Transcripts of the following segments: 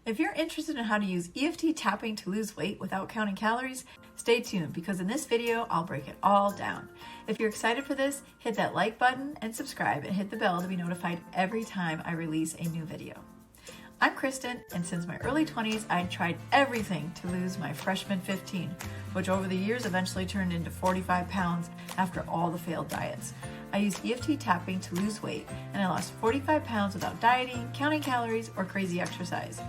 If you're interested in how to use EFT tapping to lose weight without counting calories, stay tuned because in this video, I'll break it all down. If you're excited for this, hit that like button and subscribe and hit the bell to be notified every time I release a new video. I'm Kristen, and since my early 20s, I tried everything to lose my freshman 15, which over the years eventually turned into 45 pounds after all the failed diets. I used EFT tapping to lose weight, and I lost 45 pounds without dieting, counting calories, or crazy exercise.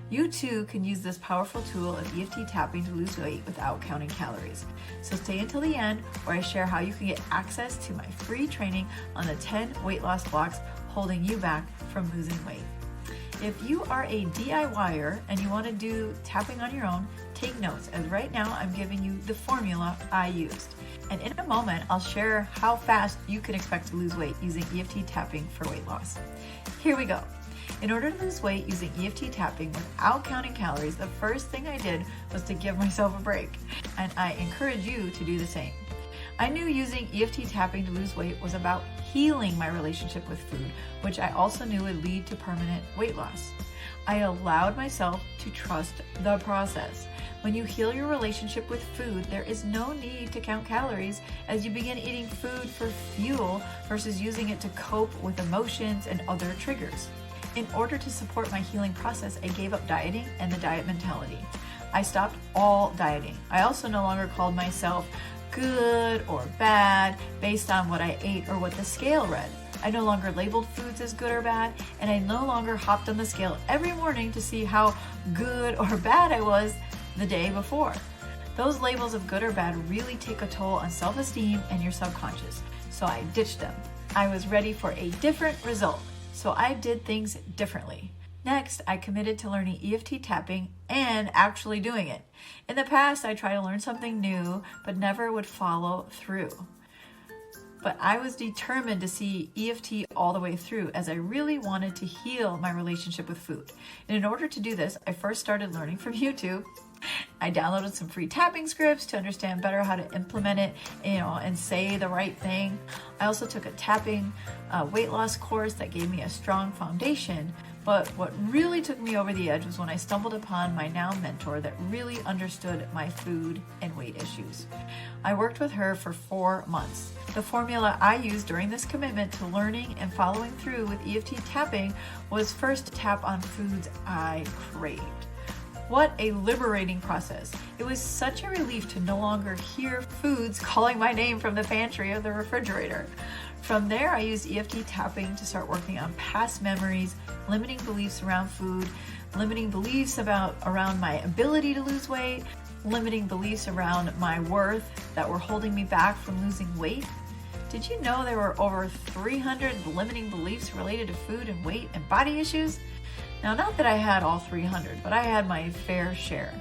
You too can use this powerful tool of EFT tapping to lose weight without counting calories. So stay until the end where I share how you can get access to my free training on the 10 weight loss blocks holding you back from losing weight. If you are a DIYer and you want to do tapping on your own, take notes, as right now I'm giving you the formula I used. And in a moment, I'll share how fast you can expect to lose weight using EFT tapping for weight loss. Here we go. In order to lose weight using EFT tapping without counting calories, the first thing I did was to give myself a break, and I encourage you to do the same. I knew using EFT tapping to lose weight was about healing my relationship with food, which I also knew would lead to permanent weight loss. I allowed myself to trust the process. When you heal your relationship with food, there is no need to count calories as you begin eating food for fuel versus using it to cope with emotions and other triggers. In order to support my healing process, I gave up dieting and the diet mentality. I stopped all dieting. I also no longer called myself good or bad based on what I ate or what the scale read. I no longer labeled foods as good or bad, and I no longer hopped on the scale every morning to see how good or bad I was the day before. Those labels of good or bad really take a toll on self-esteem and your subconscious, so I ditched them. I was ready for a different result, so I did things differently. Next, I committed to learning EFT tapping and actually doing it. In the past, I tried to learn something new, but never would follow through. But I was determined to see EFT all the way through as I really wanted to heal my relationship with food. And in order to do this, I first started learning from YouTube. I downloaded some free tapping scripts to understand better how to implement it, and say the right thing. I also took a tapping weight loss course that gave me a strong foundation. But what really took me over the edge was when I stumbled upon my now mentor that really understood my food and weight issues. I worked with her for 4 months. The formula I used during this commitment to learning and following through with EFT tapping was first to tap on foods I craved. What a liberating process. It was such a relief to no longer hear foods calling my name from the pantry or the refrigerator. From there, I used EFT tapping to start working on past memories, limiting beliefs around food, limiting beliefs around my ability to lose weight, limiting beliefs around my worth that were holding me back from losing weight. Did you know there were over 300 limiting beliefs related to food and weight and body issues? Now, not that I had all 300, but I had my fair share.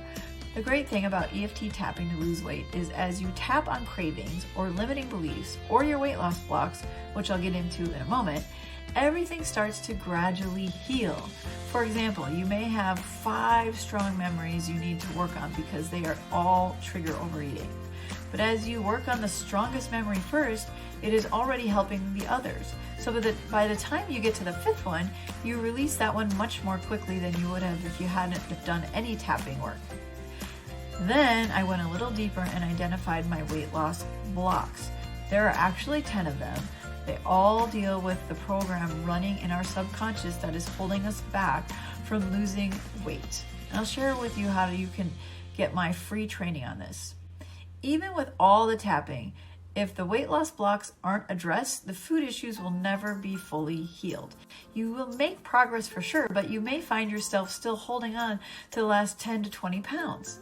The great thing about EFT tapping to lose weight is as you tap on cravings or limiting beliefs or your weight loss blocks, which I'll get into in a moment, everything starts to gradually heal. For example, you may have 5 strong memories you need to work on because they are all trigger overeating. But as you work on the strongest memory first, it is already helping the others. So by the time you get to the 5th one, you release that one much more quickly than you would have if you hadn't done any tapping work. Then I went a little deeper and identified my weight loss blocks. There are actually 10 of them. They all deal with the program running in our subconscious that is holding us back from losing weight. And I'll share with you how you can get my free training on this. Even with all the tapping, if the weight loss blocks aren't addressed, the food issues will never be fully healed. You will make progress for sure, but you may find yourself still holding on to the last 10 to 20 pounds.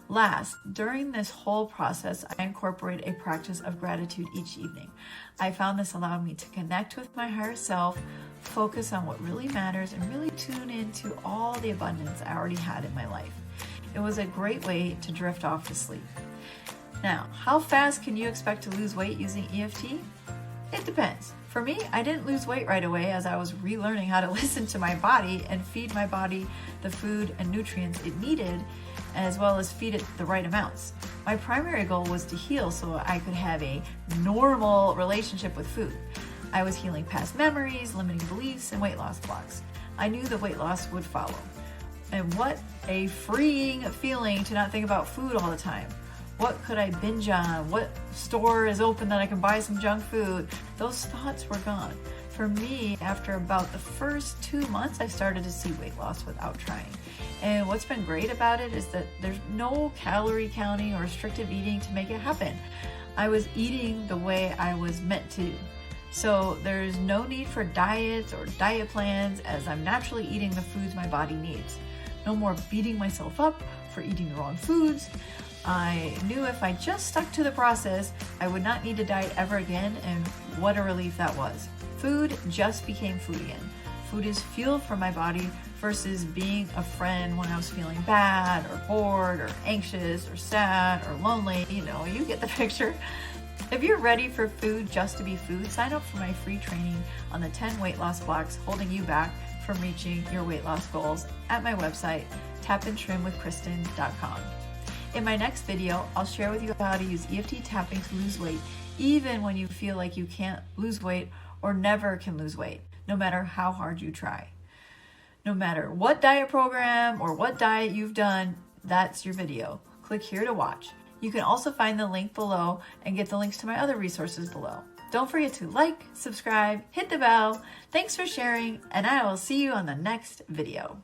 Last, during this whole process, I incorporate a practice of gratitude each evening. I found this allowed me to connect with my higher self, focus on what really matters, and really tune into all the abundance I already had in my life. It was a great way to drift off to sleep. Now, how fast can you expect to lose weight using EFT? It depends. For me, I didn't lose weight right away as I was relearning how to listen to my body and feed my body the food and nutrients it needed, as well as feed it the right amounts. My primary goal was to heal so I could have a normal relationship with food. I was healing past memories, limiting beliefs, and weight loss blocks. I knew the weight loss would follow. And what a freeing feeling to not think about food all the time. What could I binge on? What store is open that I can buy some junk food? Those thoughts were gone. For me, after about the first 2 months, I started to see weight loss without trying. And what's been great about it is that there's no calorie counting or restrictive eating to make it happen. I was eating the way I was meant to. So there's no need for diets or diet plans, as I'm naturally eating the foods my body needs. No more beating myself up for eating the wrong foods. I knew if I just stuck to the process, I would not need to diet ever again, and what a relief that was. Food just became food again. Food is fuel for my body versus being a friend when I was feeling bad or bored or anxious or sad or lonely. You know, you get the picture. If you're ready for food just to be food, sign up for my free training on the 10 weight loss blocks holding you back from reaching your weight loss goals at my website, tapandtrimwithkristen.com. In my next video, I'll share with you how to use EFT tapping to lose weight, even when you feel like you can't lose weight or never can lose weight, no matter how hard you try. No matter what diet program or what diet you've done, that's your video. Click here to watch. You can also find the link below and get the links to my other resources below. Don't forget to like, subscribe, hit the bell. Thanks for sharing, and I will see you on the next video.